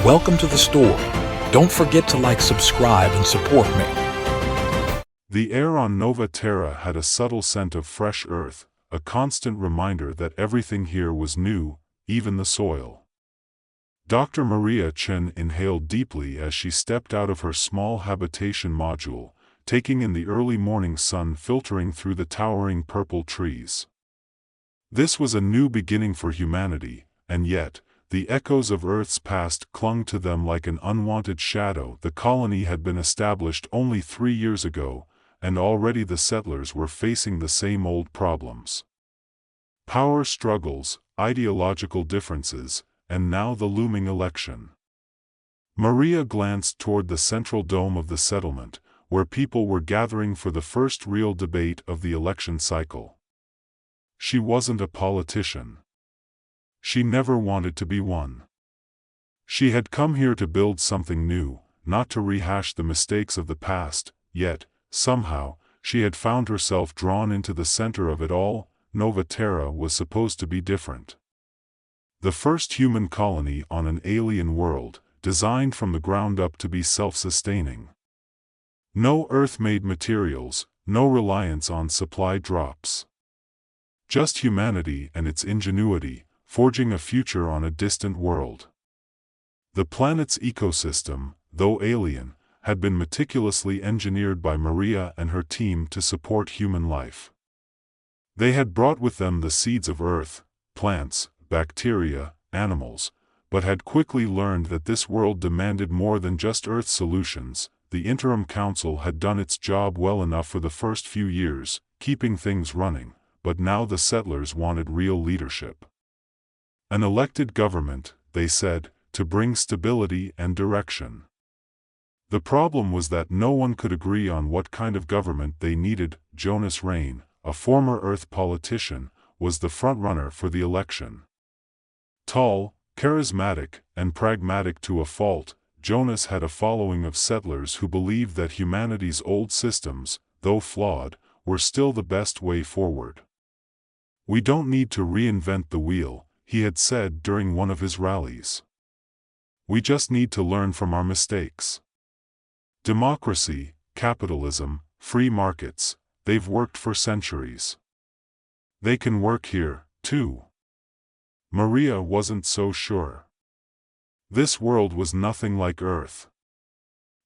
Welcome to the story. Don't forget to like, subscribe, and support me. The air on Nova Terra had a subtle scent of fresh earth, a constant reminder that everything here was new, even the soil. Dr. Maria Chen inhaled deeply as she stepped out of her small habitation module, taking in the early morning sun filtering through the towering purple trees. This was a new beginning for humanity, and yet, the echoes of Earth's past clung to them like an unwanted shadow. The colony had been established only 3 years ago, and already the settlers were facing the same old problems. Power struggles, ideological differences, and now the looming election. Maria glanced toward the central dome of the settlement, where people were gathering for the first real debate of the election cycle. She wasn't a politician. She never wanted to be one. She had come here to build something new, not to rehash the mistakes of the past, yet, somehow, she had found herself drawn into the center of it all. Nova Terra was supposed to be different. The first human colony on an alien world, designed from the ground up to be self-sustaining. No Earth-made materials, no reliance on supply drops. Just humanity and its ingenuity, forging a future on a distant world. The planet's ecosystem, though alien, had been meticulously engineered by Maria and her team to support human life. They had brought with them the seeds of Earth, plants, bacteria, animals, but had quickly learned that this world demanded more than just Earth solutions. The Interim Council had done its job well enough for the first few years, keeping things running, but now the settlers wanted real leadership. An elected government, they said, to bring stability and direction. The problem was that no one could agree on what kind of government they needed. Jonas Rain, a former Earth politician, was the frontrunner for the election. Tall, charismatic, and pragmatic to a fault, Jonas had a following of settlers who believed that humanity's old systems, though flawed, were still the best way forward. "We don't need to reinvent the wheel," he had said during one of his rallies. "We just need to learn from our mistakes. Democracy, capitalism, free markets, they've worked for centuries. They can work here, too." Maria wasn't so sure. This world was nothing like Earth.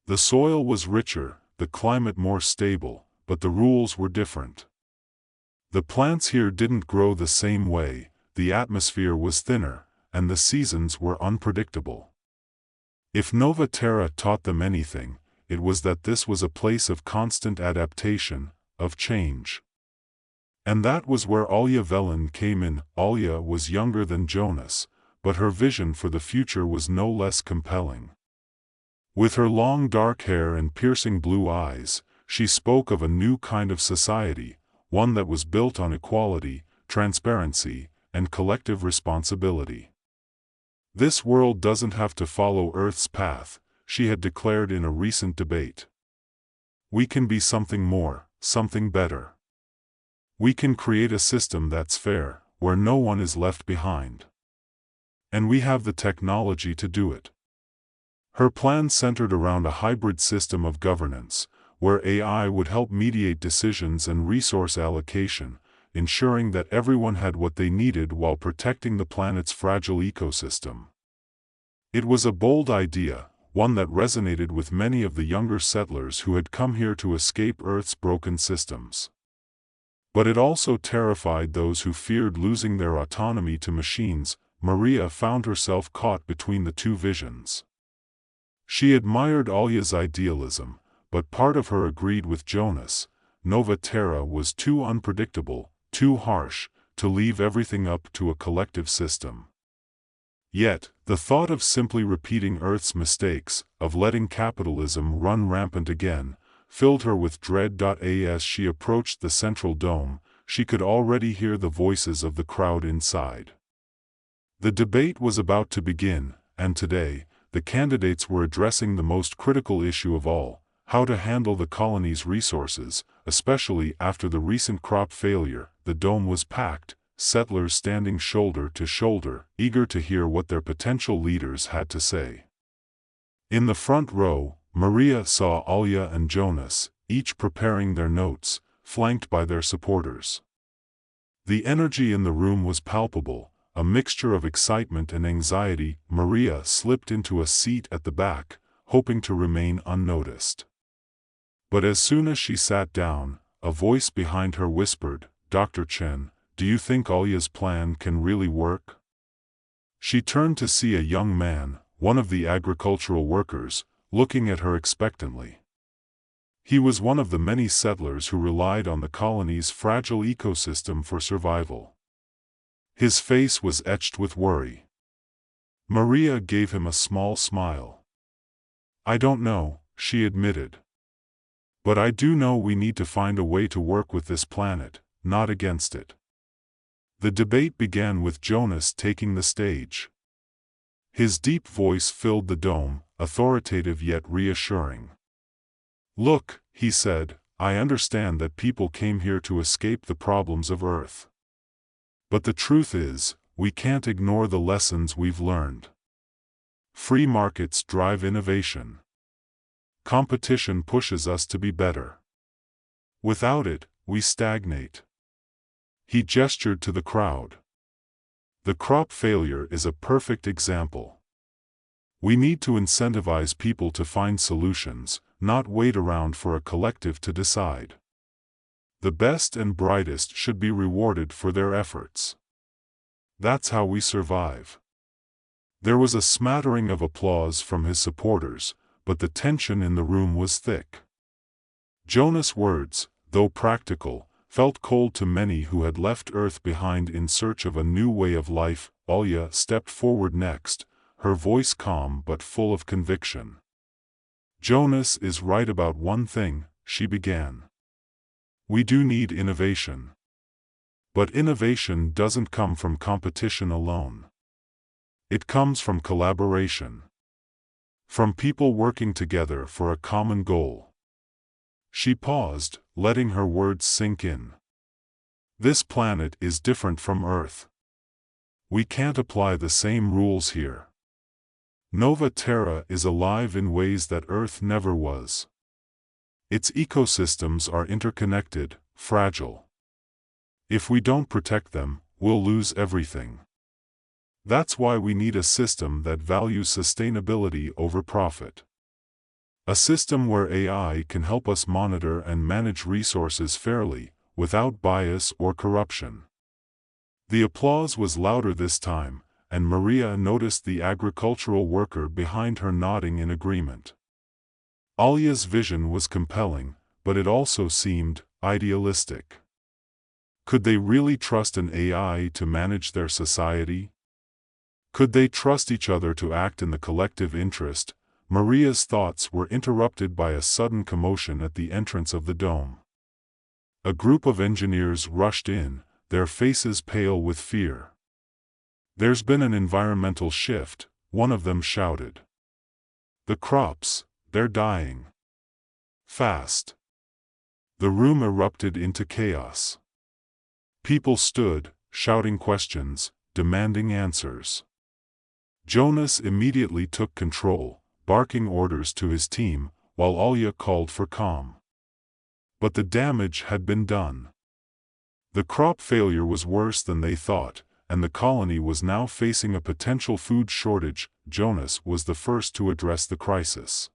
The soil was richer, the climate more stable, but the rules were different. The plants here didn't grow the same way, the atmosphere was thinner, and the seasons were unpredictable. If Nova Terra taught them anything, it was that this was a place of constant adaptation, of change. And that was where Alya Velen came in. Alya was younger than Jonas, but her vision for the future was no less compelling. With her long dark hair and piercing blue eyes, she spoke of a new kind of society, one that was built on equality, transparency, and collective responsibility. "This world doesn't have to follow Earth's path," she had declared in a recent debate. "We can be something more, something better. We can create a system that's fair, where no one is left behind. And we have the technology to do it." Her plan centered around a hybrid system of governance, where AI would help mediate decisions and resource allocation, ensuring that everyone had what they needed while protecting the planet's fragile ecosystem. It was a bold idea, one that resonated with many of the younger settlers who had come here to escape Earth's broken systems. But it also terrified those who feared losing their autonomy to machines. Maria found herself caught between the two visions. She admired Alya's idealism, but part of her agreed with Jonas. Nova Terra was too unpredictable, too harsh, to leave everything up to a collective system. Yet, the thought of simply repeating Earth's mistakes, of letting capitalism run rampant again, filled her with dread. As she approached the central dome, she could already hear the voices of the crowd inside. The debate was about to begin, and today, the candidates were addressing the most critical issue of all: how to handle the colony's resources, especially after the recent crop failure. The dome was packed, settlers standing shoulder to shoulder, eager to hear what their potential leaders had to say. In the front row, Maria saw Alya and Jonas, each preparing their notes, flanked by their supporters. The energy in the room was palpable, a mixture of excitement and anxiety. Maria slipped into a seat at the back, hoping to remain unnoticed. But as soon as she sat down, a voice behind her whispered, "Dr. Chen, do you think Alya's plan can really work?" She turned to see a young man, one of the agricultural workers, looking at her expectantly. He was one of the many settlers who relied on the colony's fragile ecosystem for survival. His face was etched with worry. Maria gave him a small smile. "I don't know," she admitted. "But I do know we need to find a way to work with this planet, not against it." The debate began with Jonas taking the stage. His deep voice filled the dome, authoritative yet reassuring. "Look," he said, "I understand that people came here to escape the problems of Earth. But the truth is, we can't ignore the lessons we've learned. Free markets drive innovation. Competition pushes us to be better. Without it, we stagnate." He gestured to the crowd. "The crop failure is a perfect example. We need to incentivize people to find solutions, not wait around for a collective to decide. The best and brightest should be rewarded for their efforts. That's how we survive." There was a smattering of applause from his supporters, but the tension in the room was thick. Jonas' words, though practical, felt cold to many who had left Earth behind in search of a new way of life. Alya stepped forward next, her voice calm but full of conviction. "Jonas is right about one thing," she began. "We do need innovation. But innovation doesn't come from competition alone. It comes from collaboration. From people working together for a common goal." She paused, letting her words sink in. "This planet is different from Earth. We can't apply the same rules here. Nova Terra is alive in ways that Earth never was. Its ecosystems are interconnected, fragile. If we don't protect them, we'll lose everything. That's why we need a system that values sustainability over profit. A system where AI can help us monitor and manage resources fairly, without bias or corruption." The applause was louder this time, and Maria noticed the agricultural worker behind her nodding in agreement. Alya's vision was compelling, but it also seemed idealistic. Could they really trust an AI to manage their society? Could they trust each other to act in the collective interest? Maria's thoughts were interrupted by a sudden commotion at the entrance of the dome. A group of engineers rushed in, their faces pale with fear. "There's been an environmental shift," one of them shouted. "The crops, they're dying. Fast." The room erupted into chaos. People stood, shouting questions, demanding answers. Jonas immediately took control, barking orders to his team, while Alya called for calm. But the damage had been done. The crop failure was worse than they thought, and the colony was now facing a potential food shortage. Jonas was the first to address the crisis.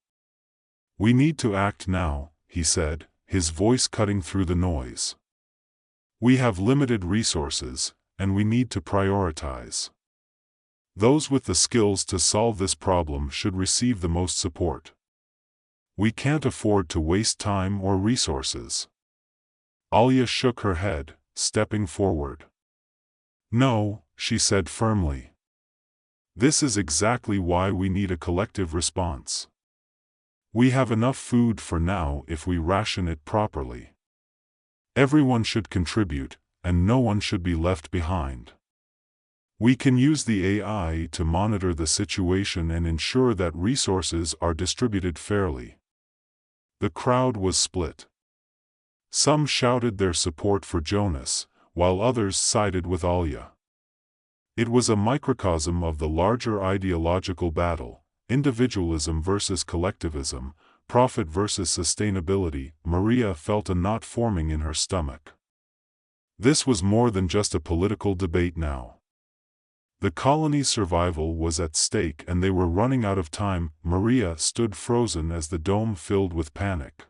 "We need to act now," he said, his voice cutting through the noise. "We have limited resources, and we need to prioritize. Those with the skills to solve this problem should receive the most support. We can't afford to waste time or resources." Alya shook her head, stepping forward. "No," she said firmly. "This is exactly why we need a collective response. We have enough food for now if we ration it properly. Everyone should contribute, and no one should be left behind. We can use the AI to monitor the situation and ensure that resources are distributed fairly." The crowd was split. Some shouted their support for Jonas, while others sided with Alya. It was a microcosm of the larger ideological battle: individualism versus collectivism, profit versus sustainability. Maria felt a knot forming in her stomach. This was more than just a political debate now. The colony's survival was at stake and they were running out of time. Maria stood frozen as the dome filled with panic.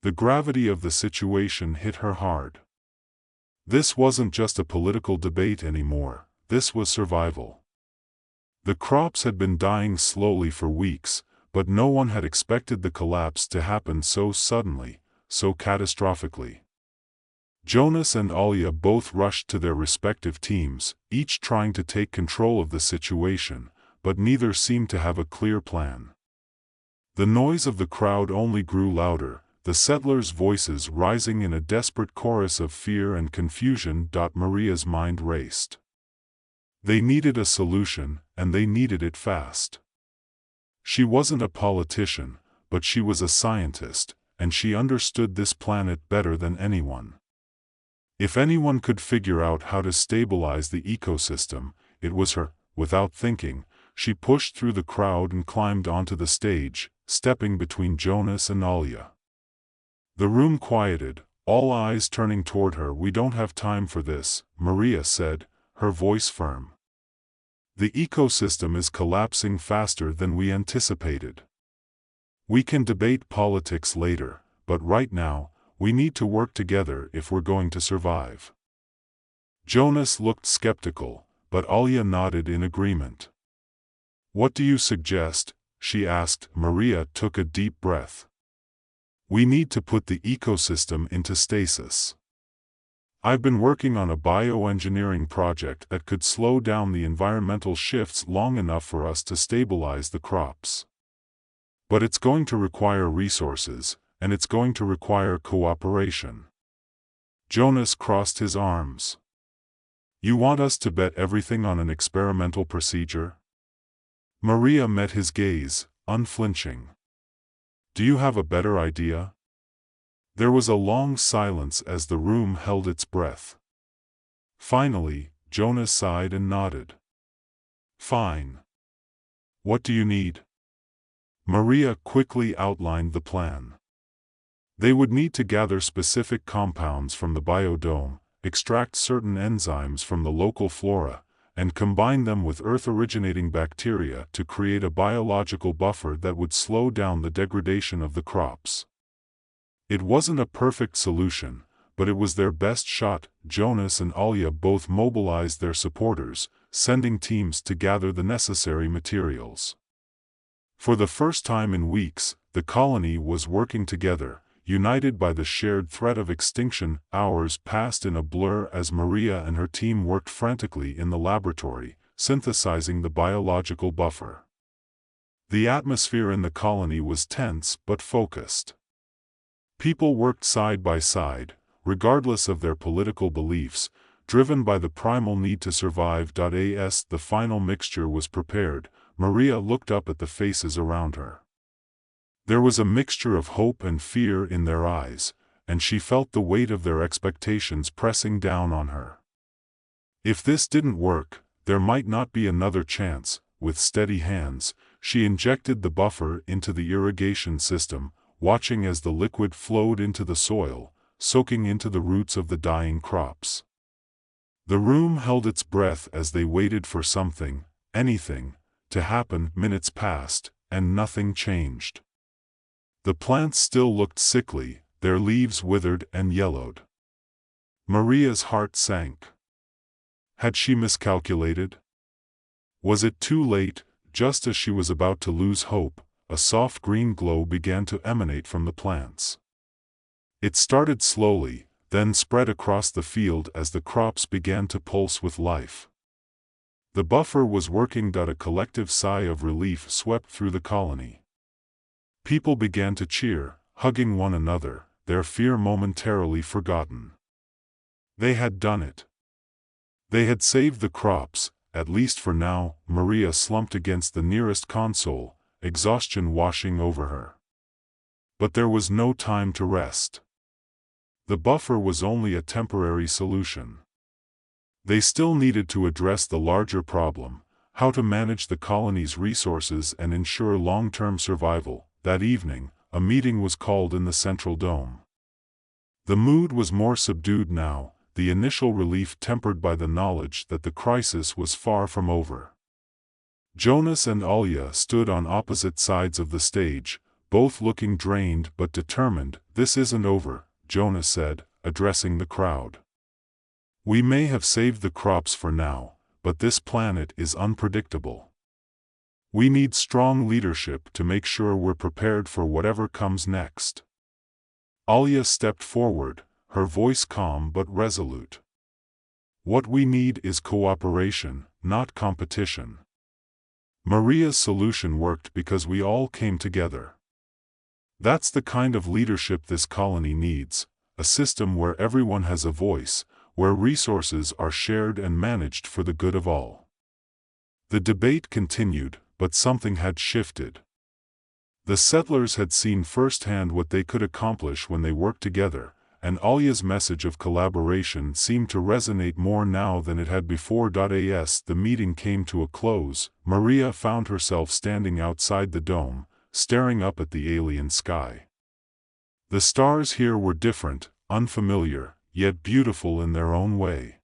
The gravity of the situation hit her hard. This wasn't just a political debate anymore, this was survival. The crops had been dying slowly for weeks, but no one had expected the collapse to happen so suddenly, so catastrophically. Jonas and Alia both rushed to their respective teams, each trying to take control of the situation, but neither seemed to have a clear plan. The noise of the crowd only grew louder, the settlers' voices rising in a desperate chorus of fear and confusion. Maria's mind raced. They needed a solution, and they needed it fast. She wasn't a politician, but she was a scientist, and she understood this planet better than anyone. If anyone could figure out how to stabilize the ecosystem, it was her. Without thinking, she pushed through the crowd and climbed onto the stage, stepping between Jonas and Alia. The room quieted, all eyes turning toward her. "We don't have time for this," Maria said, her voice firm. "The ecosystem is collapsing faster than we anticipated. We can debate politics later, but right now, we need to work together if we're going to survive." Jonas looked skeptical, but Alia nodded in agreement. "What do you suggest?" she asked. Maria took a deep breath. "We need to put the ecosystem into stasis. I've been working on a bioengineering project that could slow down the environmental shifts long enough for us to stabilize the crops. But it's going to require resources, and it's going to require cooperation." Jonas crossed his arms. "You want us to bet everything on an experimental procedure?" Maria met his gaze, unflinching. "Do you have a better idea?" There was a long silence as the room held its breath. Finally, Jonas sighed and nodded. "Fine. What do you need?" Maria quickly outlined the plan. They would need to gather specific compounds from the biodome, extract certain enzymes from the local flora, and combine them with Earth-originating bacteria to create a biological buffer that would slow down the degradation of the crops. It wasn't a perfect solution, but it was their best shot. Jonas and Alia both mobilized their supporters, sending teams to gather the necessary materials. For the first time in weeks, the colony was working together, united by the shared threat of extinction. Hours passed in a blur as Maria and her team worked frantically in the laboratory, synthesizing the biological buffer. The atmosphere in the colony was tense but focused. People worked side by side, regardless of their political beliefs, driven by the primal need to survive. As the final mixture was prepared, Maria looked up at the faces around her. There was a mixture of hope and fear in their eyes, and she felt the weight of their expectations pressing down on her. If this didn't work, there might not be another chance. With steady hands, she injected the buffer into the irrigation system, watching as the liquid flowed into the soil, soaking into the roots of the dying crops. The room held its breath as they waited for something, anything, to happen. Minutes passed, and nothing changed. The plants still looked sickly, their leaves withered and yellowed. Maria's heart sank. Had she miscalculated? Was it too late? Just as she was about to lose hope, a soft green glow began to emanate from the plants. It started slowly, then spread across the field as the crops began to pulse with life. The buffer was working. A collective sigh of relief swept through the colony. People began to cheer, hugging one another, their fear momentarily forgotten. They had done it. They had saved the crops, at least for now. Maria slumped against the nearest console, exhaustion washing over her. But there was no time to rest. The buffer was only a temporary solution. They still needed to address the larger problem: how to manage the colony's resources and ensure long-term survival. That evening, a meeting was called in the central dome. The mood was more subdued now, the initial relief tempered by the knowledge that the crisis was far from over. Jonas and Alia stood on opposite sides of the stage, both looking drained but determined. "This isn't over," Jonas said, addressing the crowd. "We may have saved the crops for now, but this planet is unpredictable. We need strong leadership to make sure we're prepared for whatever comes next." Alia stepped forward, her voice calm but resolute. "What we need is cooperation, not competition." Maria's solution worked because we all came together. "That's the kind of leadership this colony needs, a system where everyone has a voice, where resources are shared and managed for the good of all." The debate continued, but something had shifted. The settlers had seen firsthand what they could accomplish when they worked together, and Alia's message of collaboration seemed to resonate more now than it had before. As the meeting came to a close, Maria found herself standing outside the dome, staring up at the alien sky. The stars here were different, unfamiliar, yet beautiful in their own way.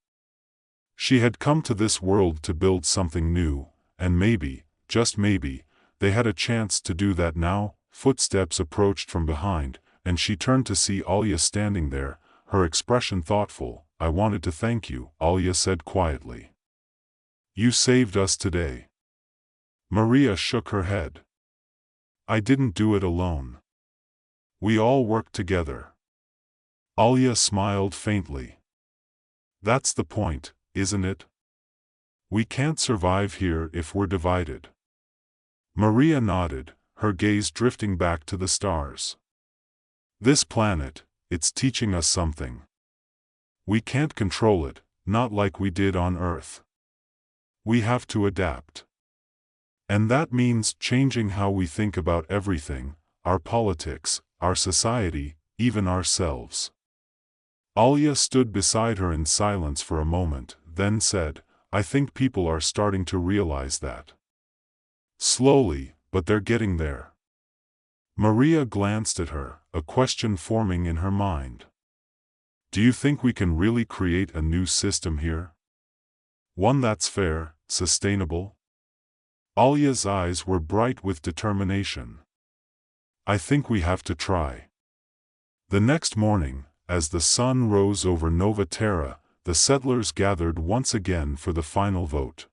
She had come to this world to build something new, and maybe, just maybe, they had a chance to do that now. Footsteps approached from behind, and she turned to see Alia standing there, her expression thoughtful. "I wanted to thank you," Alia said quietly. "You saved us today." Maria shook her head. "I didn't do it alone. We all worked together." Alia smiled faintly. "That's the point, isn't it? We can't survive here if we're divided." Maria nodded, her gaze drifting back to the stars. "This planet, it's teaching us something. We can't control it, not like we did on Earth. We have to adapt. And that means changing how we think about everything, our politics, our society, even ourselves." Alia stood beside her in silence for a moment, then said, "I think people are starting to realize that. Slowly, but they're getting there." Maria glanced at her, a question forming in her mind. "Do you think we can really create a new system here? One that's fair, sustainable?" Alia's eyes were bright with determination. "I think we have to try." The next morning, as the sun rose over Nova Terra, the settlers gathered once again for the final vote.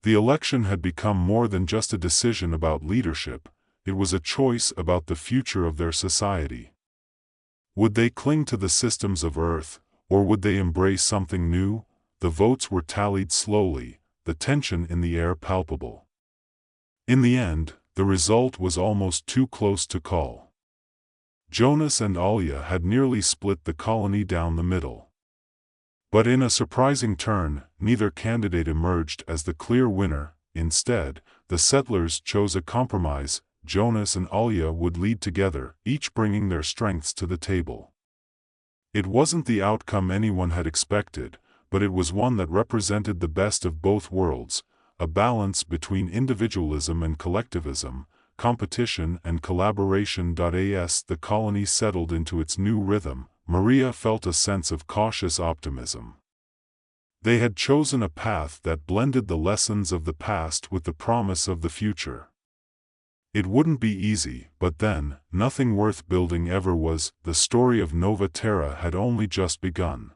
The election had become more than just a decision about leadership, it was a choice about the future of their society. Would they cling to the systems of Earth, or would they embrace something new? The votes were tallied slowly, the tension in the air palpable. In the end, the result was almost too close to call. Jonas and Alia had nearly split the colony down the middle. But in a surprising turn, neither candidate emerged as the clear winner. Instead, the settlers chose a compromise. Jonas and Alia would lead together, each bringing their strengths to the table. It wasn't the outcome anyone had expected, but it was one that represented the best of both worlds, a balance between individualism and collectivism, competition and collaboration. As the colony settled into its new rhythm, Maria felt a sense of cautious optimism. They had chosen a path that blended the lessons of the past with the promise of the future. It wouldn't be easy, but then, nothing worth building ever was. The story of Nova Terra had only just begun.